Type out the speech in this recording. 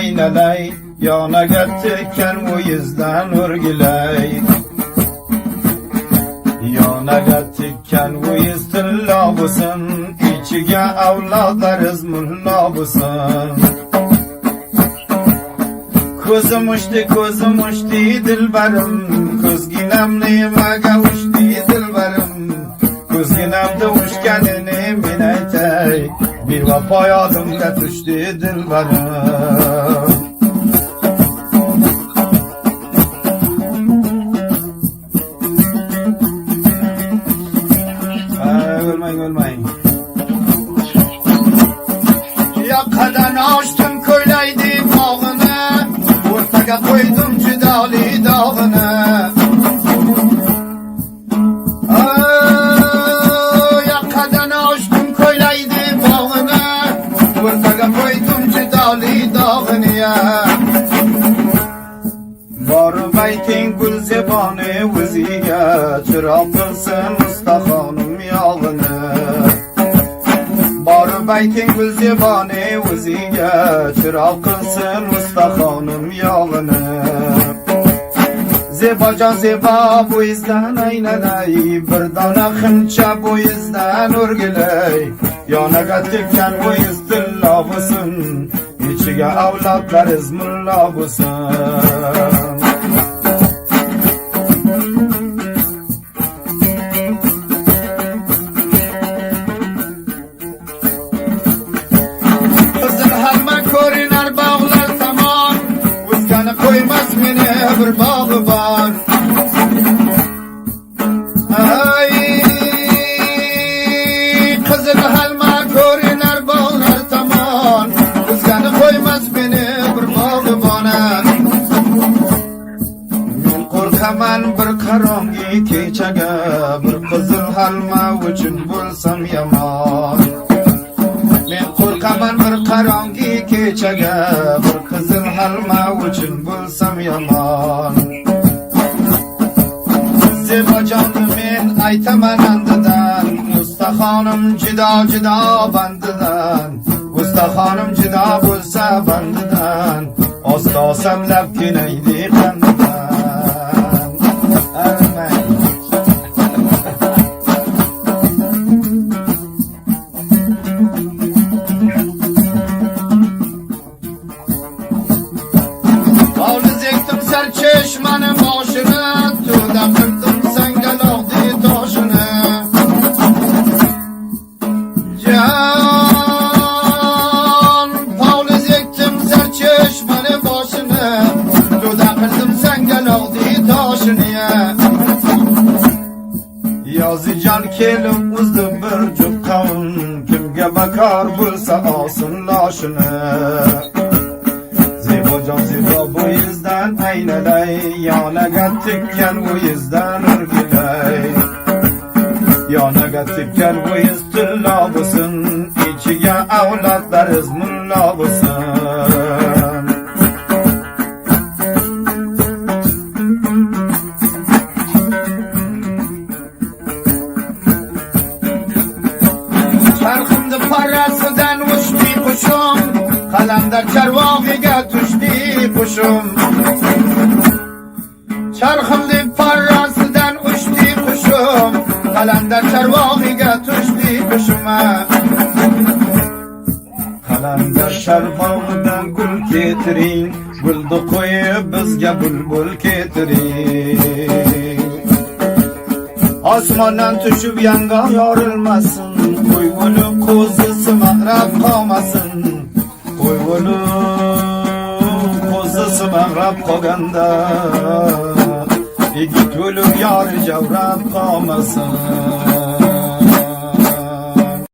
aynalay, yonaga tekkan bu yuzdan o'rgilay. Yonaga tekkan bu yuz tillo bo'lsin, ichiga avlodlariz mullo bo'lsin. Ko'zim ushdi dilbarim, ko'zginam nimaga ushdi dilbarim. Ko'zginamda ushganini men aytay, bevafo yodimga tushdi dilbarim. O'lmang. Yoqadan ochdim ko'ylaydi bog'ini, o'rtaga qo'ydim jidoli dog'ini. Yoqadan ochdim ko'ylaydi bog'ini, o'rtaga qo'ydim jidoli dog'ini. Borib ayting Gulzeboni o'ziga, chiroq qilsin ustaxonim yog'ini. Borib ayting Gulzeboni o'ziga, chiroq qilsin ustaxonim yog'ini. Zebojon zebo bo'yizdan aylanay, bir dona xincha bo'yizdan o'rgilay. Yonaga tekkan bo'yiz tillo bo'lsin, ichiga avlodlariz mullo bo'lsin. Koymas meni bir bog'i bor. Ay qizil halma ko'rinar bog'lar tomon, o'zgani qo'ymas meni bir bog'i bor. Men qo'rqaman bir qarongi kechaga, bir qizil halma uchun bo'lsam yomon. Men qo'rqaman bir qarongi kechaga, bir qizil halma uchun bo'lsam yomon. Zebojonim men aytaman andidan, ustaxonim judo bandidan. Ustaxonim judo bo'lsa bandidan, osta lab kenaydi qandidan. Çeşmenin başını tuda kırdım sengeloğdi taşını. Can Paulus ektim ser çeşmenin başını, tuda kırdım sengeloğdi taşını. Yazıcan kelim uzdu bir cukkan, kimge bakar bulsa alsın laşını. Zebojon zebo bo'yizdan aynalay, yonaga tekkan bo'yizdan o'rgilay. Yonaga tekkan bo'yiz tillo bo'lsin, ichiga avlodlariz mullo bo'lsin. Charximni parrasidan ushdi qushim, qalandar charvog'iga tushdi qushim. Charximni parrasidan ushdi qushim, qalandar charvog'iga tushdi qushim. Qalandar charvog'idan gul ketiring, gulni qo'yib bizga bulbul ketiring. Osmondan tushib yanga yorilmasin, qo'yg'uli qo'zisi mag'rab qolmasin. Qo'yg'uli qo'zisi mag'rab qolganda, yigit o'lib yori javrab qolmasin.